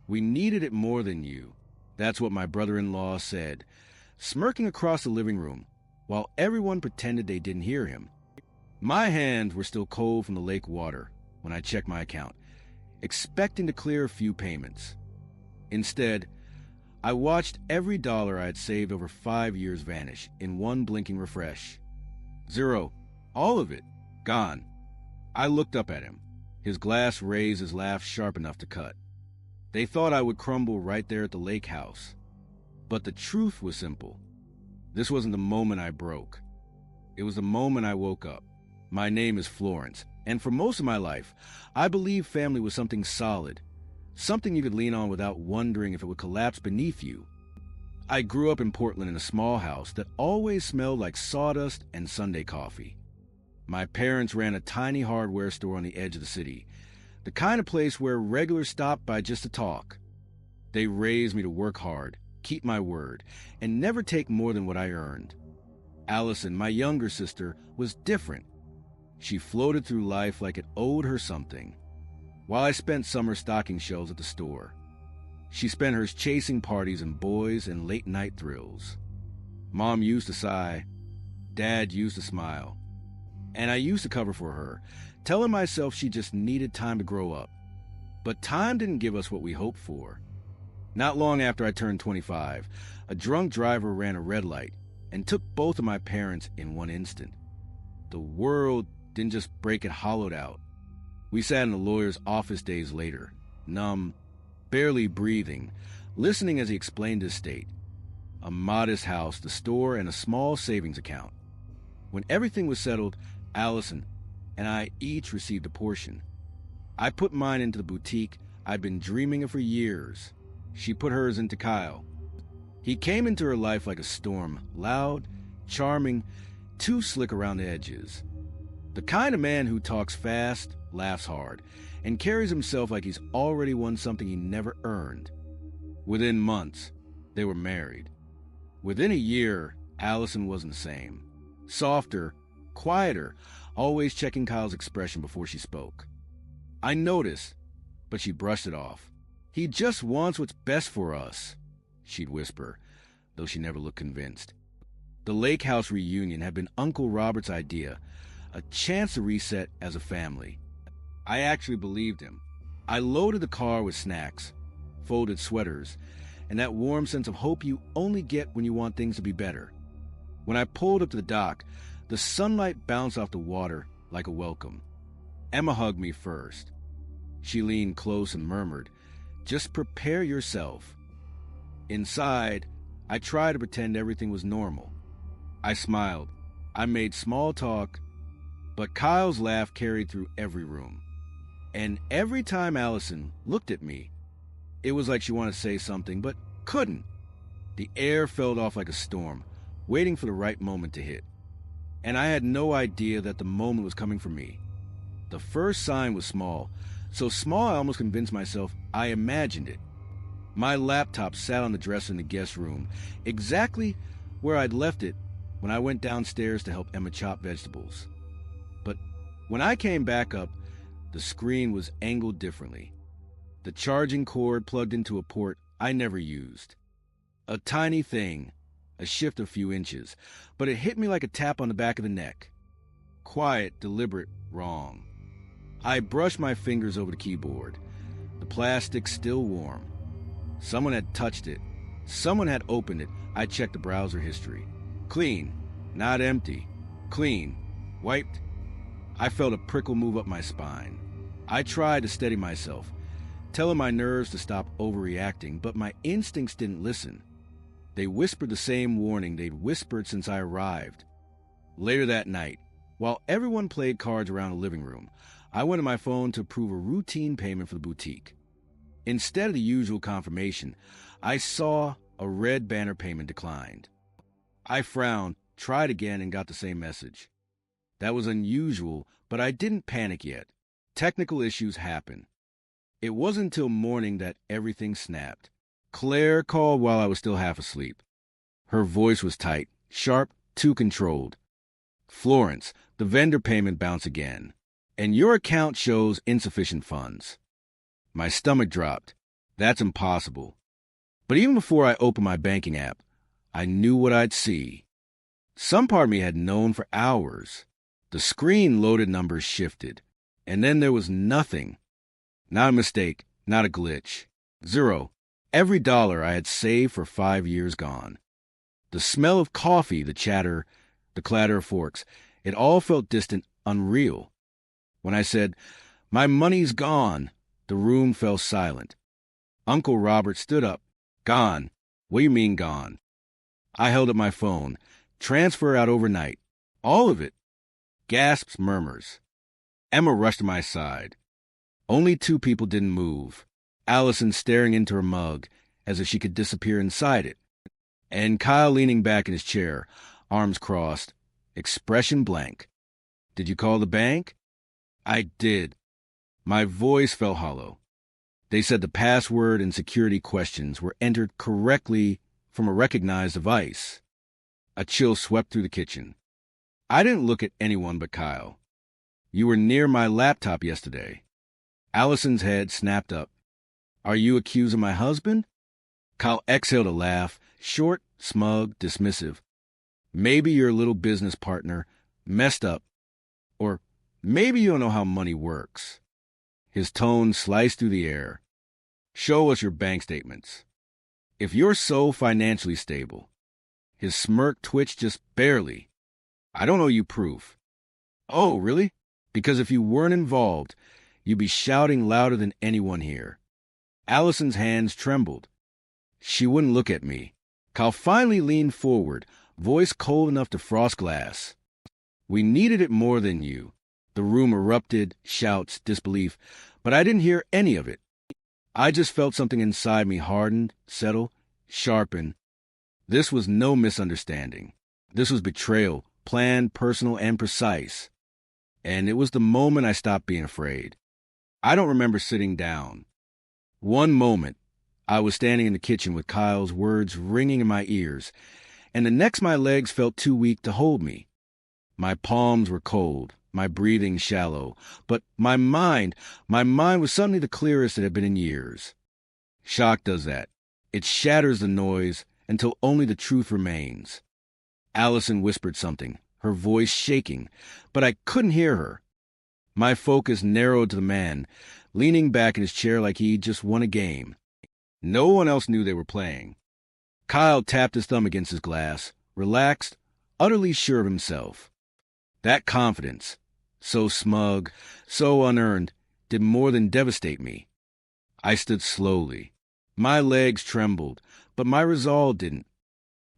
We needed it more than you. That's what my brother-in-law said, smirking across the living room, while everyone pretended they didn't hear him. My hands were still cold from the lake water when I checked my account, expecting to clear a few payments. Instead, I watched every dollar I had saved over 5 years vanish in one blinking refresh. Zero. All of it. Gone. I looked up at him, his glass raised, his laugh sharp enough to cut. They thought I would crumble right there at the lake house. But the truth was simple. This wasn't the moment I broke. It was the moment I woke up. My name is Florence, and for most of my life, I believed family was something solid, something you could lean on without wondering if it would collapse beneath you. I grew up in Portland in a small house that always smelled like sawdust and Sunday coffee. My parents ran a tiny hardware store on the edge of the city, the kind of place where regulars stopped by just to talk. They raised me to work hard, keep my word, and never take more than what I earned. Allison, my younger sister, was different. She floated through life like it owed her something. While I spent summer stocking shelves at the store, she spent hers chasing parties and boys and late-night thrills. Mom used to sigh. Dad used to smile. And I used to cover for her, telling myself she just needed time to grow up. But time didn't give us what we hoped for. Not long after I turned 25, a drunk driver ran a red light and took both of my parents in one instant. The world didn't just break, it hollowed out. We sat in the lawyer's office days later, numb, barely breathing, listening as he explained his state. A modest house, the store, and a small savings account. When everything was settled, Allison and I each received a portion. I put mine into the boutique I'd been dreaming of for years. She put hers into Kyle. He came into her life like a storm, loud, charming, too slick around the edges. The kind of man who talks fast, laughs hard, and carries himself like he's already won something he never earned. Within months, they were married. Within a year, Allison wasn't the same. Softer, quieter, always checking Kyle's expression before she spoke. I noticed, but she brushed it off. "He just wants what's best for us," she'd whisper, though she never looked convinced. The lake house reunion had been Uncle Robert's idea, a chance to reset as a family. I actually believed him. I loaded the car with snacks, folded sweaters, and that warm sense of hope you only get when you want things to be better. When I pulled up to the dock, the sunlight bounced off the water like a welcome. Emma hugged me first. She leaned close and murmured, "Just prepare yourself." Inside, I tried to pretend everything was normal. I smiled. I made small talk, but Kyle's laugh carried through every room. And every time Allison looked at me, it was like she wanted to say something, but couldn't. The air felt off like a storm, waiting for the right moment to hit. And I had no idea that the moment was coming for me. The first sign was small, so small I almost convinced myself I imagined it. My laptop sat on the dresser in the guest room, exactly where I'd left it when I went downstairs to help Emma chop vegetables. But when I came back up, the screen was angled differently. The charging cord plugged into a port I never used. A tiny thing, a shift a few inches, but it hit me like a tap on the back of the neck. Quiet, deliberate, wrong. I brushed my fingers over the keyboard, the plastic still warm. Someone had touched it. Someone had opened it. I checked the browser history. Clean, not empty. Clean, wiped. I felt a prickle move up my spine. I tried to steady myself, telling my nerves to stop overreacting, but my instincts didn't listen. They whispered the same warning they'd whispered since I arrived. Later that night, while everyone played cards around the living room, I went to my phone to approve a routine payment for the boutique. Instead of the usual confirmation, I saw a red banner payment declined. I frowned, tried again, and got the same message. That was unusual, but I didn't panic yet. Technical issues happen. It wasn't until morning that everything snapped. Claire called while I was still half asleep. Her voice was tight, sharp, too controlled. "Florence, the vendor payment bounced again, and your account shows insufficient funds." My stomach dropped. That's impossible. But even before I opened my banking app, I knew what I'd see. Some part of me had known for hours. The screen loaded numbers shifted, and then there was nothing. Not a mistake, not a glitch. Zero. Every dollar I had saved for 5 years gone. The smell of coffee, the chatter, the clatter of forks, it all felt distant, unreal. When I said, "My money's gone," the room fell silent. Uncle Robert stood up. "Gone? What do you mean gone?" I held up my phone. "Transfer out overnight. All of it." Gasps, murmurs. Emma rushed to my side. Only 2 people didn't move. Allison staring into her mug, as if she could disappear inside it. And Kyle leaning back in his chair, arms crossed, expression blank. "Did you call the bank?" "I did." My voice felt hollow. They said the password and security questions were entered correctly from a recognized device. A chill swept through the kitchen. I didn't look at anyone but Kyle. "You were near my laptop yesterday." Allison's head snapped up. "Are you accusing my husband?" Kyle exhaled a laugh, short, smug, dismissive. "Maybe your little business partner messed up. Or maybe you don't know how money works." His tone sliced through the air. "Show us your bank statements. If you're so financially stable." His smirk twitched just barely. "I don't owe you proof." "Oh, really? Because if you weren't involved, you'd be shouting louder than anyone here." Allison's hands trembled. She wouldn't look at me. Kyle finally leaned forward, voice cold enough to frost glass. "We needed it more than you." The room erupted, shouts, disbelief, but I didn't hear any of it. I just felt something inside me harden, settle, sharpen. This was no misunderstanding. This was betrayal, planned, personal, and precise. And it was the moment I stopped being afraid. I don't remember sitting down. One moment, I was standing in the kitchen with Kyle's words ringing in my ears, and the next my legs felt too weak to hold me. My palms were cold, my breathing shallow, but my mind was suddenly the clearest it had been in years. Shock does that. It shatters the noise until only the truth remains. Allison whispered something, her voice shaking, but I couldn't hear her. My focus narrowed to the man, leaning back in his chair like he'd just won a game. No one else knew they were playing. Kyle tapped his thumb against his glass, relaxed, utterly sure of himself. That confidence, so smug, so unearned, did more than devastate me. I stood slowly. My legs trembled, but my resolve didn't.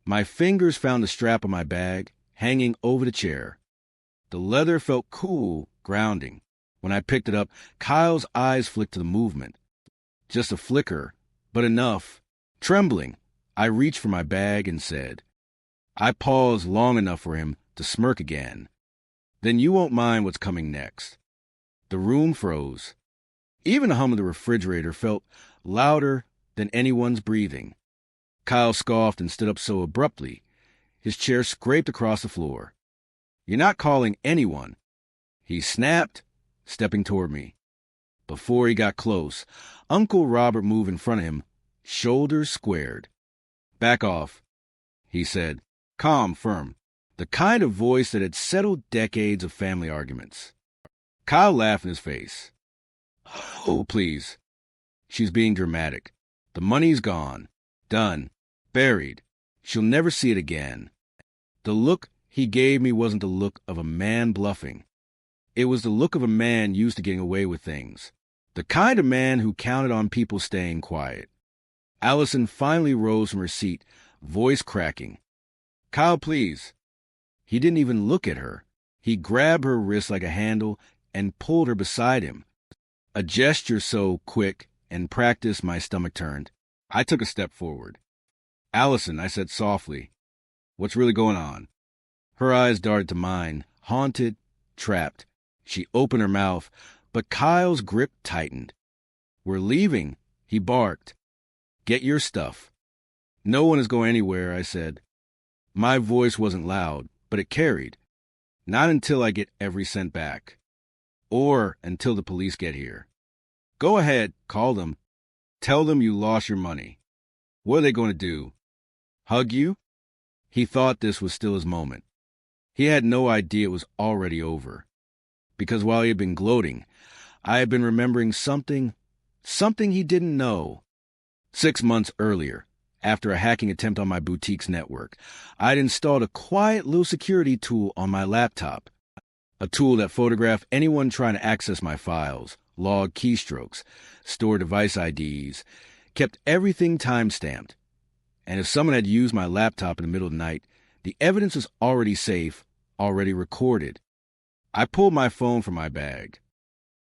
My fingers found the strap of my bag, hanging over the chair. The leather felt cool, grounding. When I picked it up, Kyle's eyes flicked to the movement. Just a flicker, but enough. Trembling, I reached for my bag and said. I paused long enough for him to smirk again. "Then you won't mind what's coming next." The room froze. Even the hum of the refrigerator felt louder than anyone's breathing. Kyle scoffed and stood up so abruptly. His chair scraped across the floor. "You're not calling anyone." He snapped, stepping toward me. Before he got close, Uncle Robert moved in front of him, shoulders squared. "Back off," he said, calm, firm, the kind of voice that had settled decades of family arguments. Kyle laughed in his face. "Oh, please." She's being dramatic. "The money's gone. Done. Buried. She'll never see it again." The look he gave me wasn't the look of a man bluffing. It was the look of a man used to getting away with things. The kind of man who counted on people staying quiet. Allison finally rose from her seat, voice cracking. "Kyle, please." He didn't even look at her. He grabbed her wrist like a handle and pulled her beside him. A gesture so quick and practiced my stomach turned. I took a step forward. "Allison," I said softly, "what's really going on?" Her eyes darted to mine, haunted, trapped. She opened her mouth, but Kyle's grip tightened. "We're leaving," he barked. "Get your stuff." "No one is going anywhere," I said. My voice wasn't loud, but it carried. "Not until I get every cent back. Or until the police get here." "Go ahead, call them." Tell them you lost your money. What are they going to do? Hug you? He thought this was still his moment. He had no idea it was already over. Because while he had been gloating, I had been remembering something he didn't know. 6 months earlier, after a hacking attempt on my boutique's network, I'd installed a quiet little security tool on my laptop. A tool that photographed anyone trying to access my files, logged keystrokes, stored device IDs, kept everything time-stamped. And if someone had used my laptop in the middle of the night, the evidence was already safe, already recorded. I pulled my phone from my bag.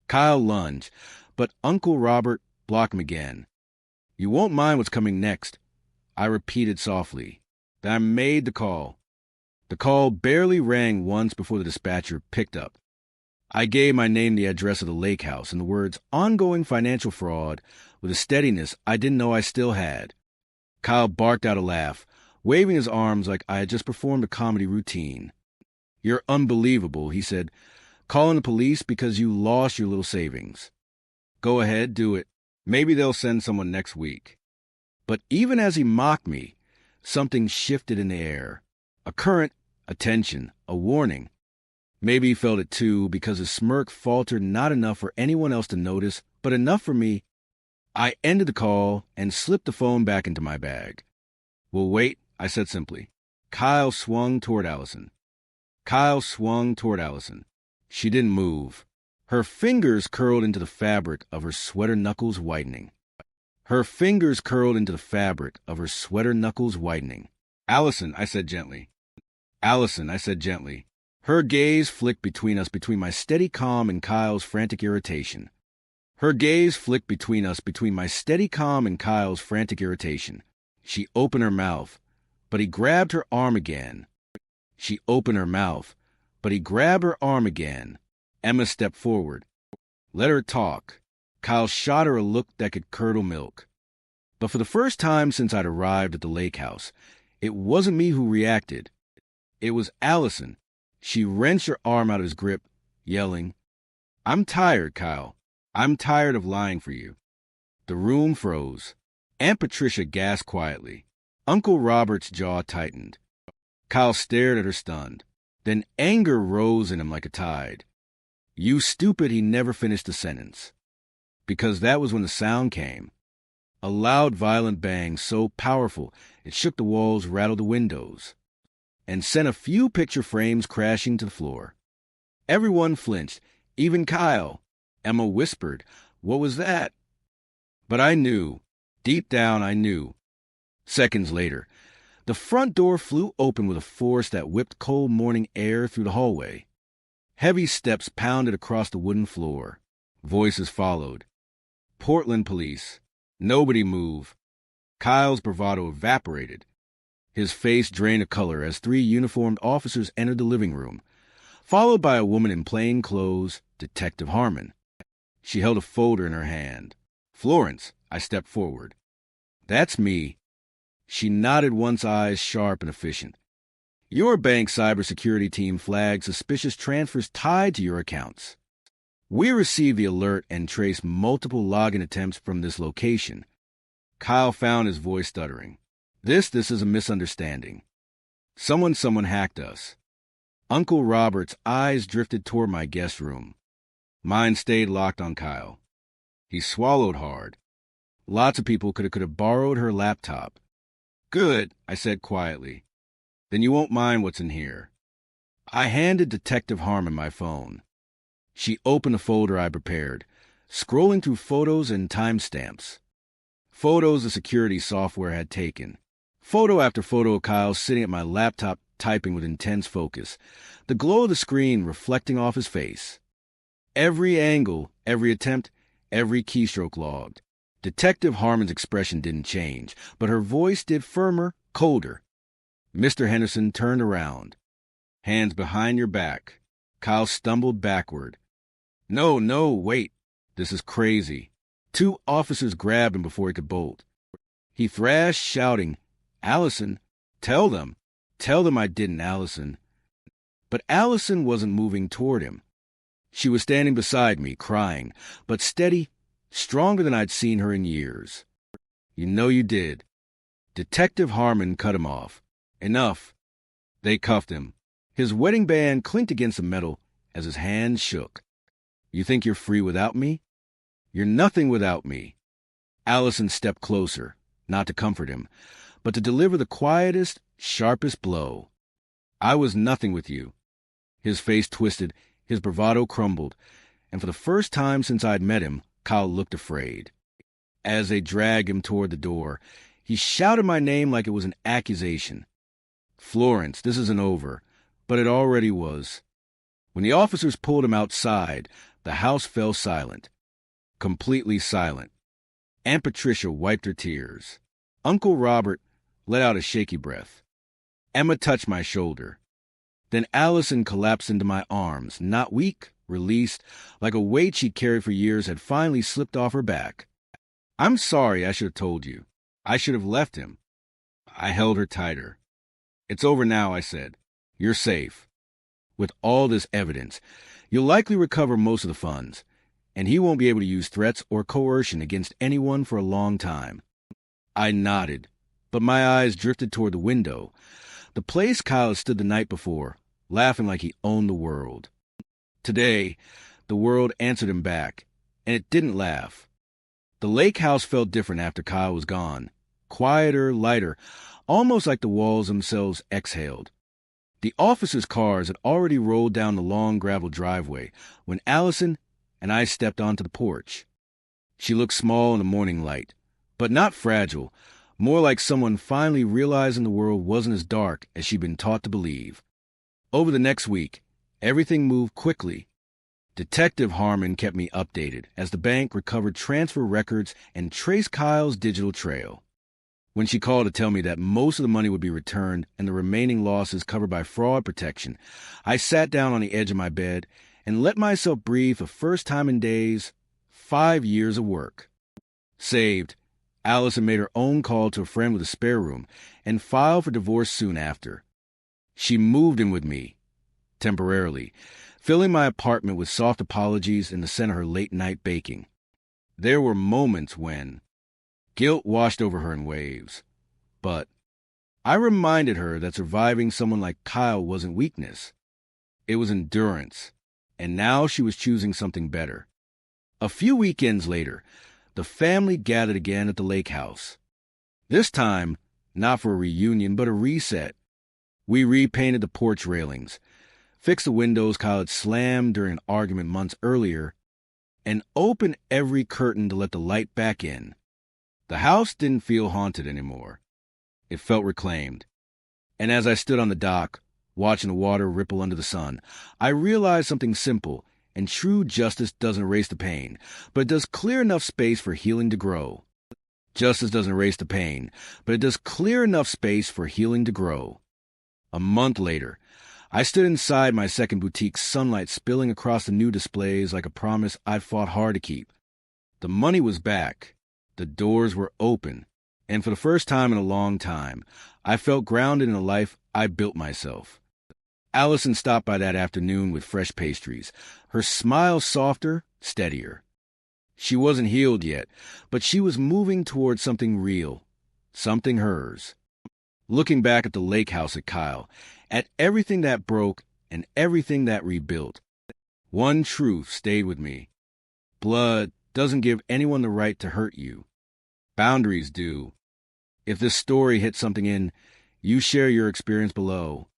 Kyle lunged, but Uncle Robert blocked him again. You won't mind what's coming next, I repeated softly. Then I made the call. The call barely rang once before the dispatcher picked up. I gave my name the address of the lake house and the words ongoing financial fraud with a steadiness I didn't know I still had. Kyle barked out a laugh, waving his arms like I had just performed a comedy routine. You're unbelievable, he said. Calling the police because you lost your little savings. Go ahead, do it. Maybe they'll send someone next week. But even as he mocked me, something shifted in the air. A current, a tension, a warning. Maybe he felt it too, because his smirk faltered not enough for anyone else to notice, but enough for me. I ended the call and slipped the phone back into my bag. We'll wait, I said simply. Kyle swung toward Allison. She didn't move. Her fingers curled into the fabric of her sweater knuckles whitening. Allison, I said gently. Her gaze flicked between us, between my steady calm and Kyle's frantic irritation. She opened her mouth, but he grabbed her arm again. Emma stepped forward. Let her talk. Kyle shot her a look that could curdle milk. But for the first time since I'd arrived at the lake house, it wasn't me who reacted. It was Allison. She wrenched her arm out of his grip, yelling, I'm tired, Kyle. I'm tired of lying for you. The room froze. Aunt Patricia gasped quietly. Uncle Robert's jaw tightened. Kyle stared at her stunned. Then anger rose in him like a tide. You stupid, he never finished the sentence. Because that was when the sound came. A loud, violent bang so powerful it shook the walls, rattled the windows, and sent a few picture frames crashing to the floor. Everyone flinched, even Kyle. Emma whispered, What was that? But I knew. Deep down, I knew. Seconds later, the front door flew open with a force that whipped cold morning air through the hallway. Heavy steps pounded across the wooden floor. Voices followed. Portland police. Nobody move. Kyle's bravado evaporated. His face drained of color as 3 uniformed officers entered the living room, followed by a woman in plain clothes, Detective Harmon. She held a folder in her hand. Florence, I stepped forward. That's me. She nodded, once eyes sharp and efficient. Your bank's cybersecurity team flagged suspicious transfers tied to your accounts. We received the alert and traced multiple login attempts from this location. Kyle found his voice stuttering. This is a misunderstanding. Someone hacked us. Uncle Robert's eyes drifted toward my guest room. Mine stayed locked on Kyle. He swallowed hard. Lots of people could have borrowed her laptop. Good, I said quietly. Then you won't mind what's in here. I handed Detective Harmon my phone. She opened the folder I prepared, scrolling through photos and timestamps. Photos the security software had taken. Photo after photo of Kyle sitting at my laptop typing with intense focus, the glow of the screen reflecting off his face. Every angle, every attempt, every keystroke logged. Detective Harmon's expression didn't change, but her voice did, firmer, colder. Mr. Henderson turned around. Hands behind your back. Kyle stumbled backward. No, wait. This is crazy. 2 officers grabbed him before he could bolt. He thrashed, shouting, Allison, tell them. Tell them I didn't, Allison. But Allison wasn't moving toward him. She was standing beside me, crying, but steady, stronger than I'd seen her in years. You know you did. Detective Harmon cut him off. Enough. They cuffed him. His wedding band clinked against the metal as his hand shook. You think you're free without me? You're nothing without me. Allison stepped closer, not to comfort him, but to deliver the quietest, sharpest blow. I was nothing with you. His face twisted, his bravado crumbled, and for the first time since I'd met him, Kyle looked afraid. As they dragged him toward the door, he shouted my name like it was an accusation. Florence, this isn't over, but it already was. When the officers pulled him outside, the house fell silent. Completely silent. Aunt Patricia wiped her tears. Uncle Robert let out a shaky breath. Emma touched my shoulder. Then Allison collapsed into my arms, not weak, released, like a weight she carried for years had finally slipped off her back. I'm sorry, I should have told you. I should have left him. I held her tighter. It's over now, I said. You're safe. With all this evidence, you'll likely recover most of the funds, and he won't be able to use threats or coercion against anyone for a long time. I nodded, but my eyes drifted toward the window, the place Kyle had stood the night before, laughing like he owned the world. Today, the world answered him back, and it didn't laugh. The lake house felt different after Kyle was gone. Quieter, lighter, almost like the walls themselves exhaled. The officers' cars had already rolled down the long gravel driveway when Allison and I stepped onto the porch. She looked small in the morning light, but not fragile, more like someone finally realizing the world wasn't as dark as she'd been taught to believe. Over the next week, everything moved quickly. Detective Harmon kept me updated as the bank recovered transfer records and traced Kyle's digital trail. When she called to tell me that most of the money would be returned and the remaining losses covered by fraud protection, I sat down on the edge of my bed and let myself breathe for the first time in days. 5 years of work. Saved, Allison made her own call to a friend with a spare room and filed for divorce soon after. She moved in with me, temporarily, filling my apartment with soft apologies in the scent of her late-night baking. There were moments when guilt washed over her in waves, but I reminded her that surviving someone like Kyle wasn't weakness. It was endurance, and now she was choosing something better. A few weekends later, the family gathered again at the lake house. This time, not for a reunion, but a reset. We repainted the porch railings, fixed the windows Kyle had slammed during an argument months earlier, and opened every curtain to let the light back in. The house didn't feel haunted anymore. It felt reclaimed. And as I stood on the dock, watching the water ripple under the sun, I realized something simple, and true justice doesn't erase the pain, but it does clear enough space for healing to grow. Justice doesn't erase the pain, but it does clear enough space for healing to grow. A month later, I stood inside my second boutique, sunlight spilling across the new displays like a promise I'd fought hard to keep. The money was back. The doors were open, and for the first time in a long time, I felt grounded in a life I built myself. Allison stopped by that afternoon with fresh pastries, her smile softer, steadier. She wasn't healed yet, but she was moving towards something real, something hers. Looking back at the lake house at Kyle, at everything that broke and everything that rebuilt, one truth stayed with me. Blood doesn't give anyone the right to hurt you. Boundaries do. If this story hit something in, you share your experience below.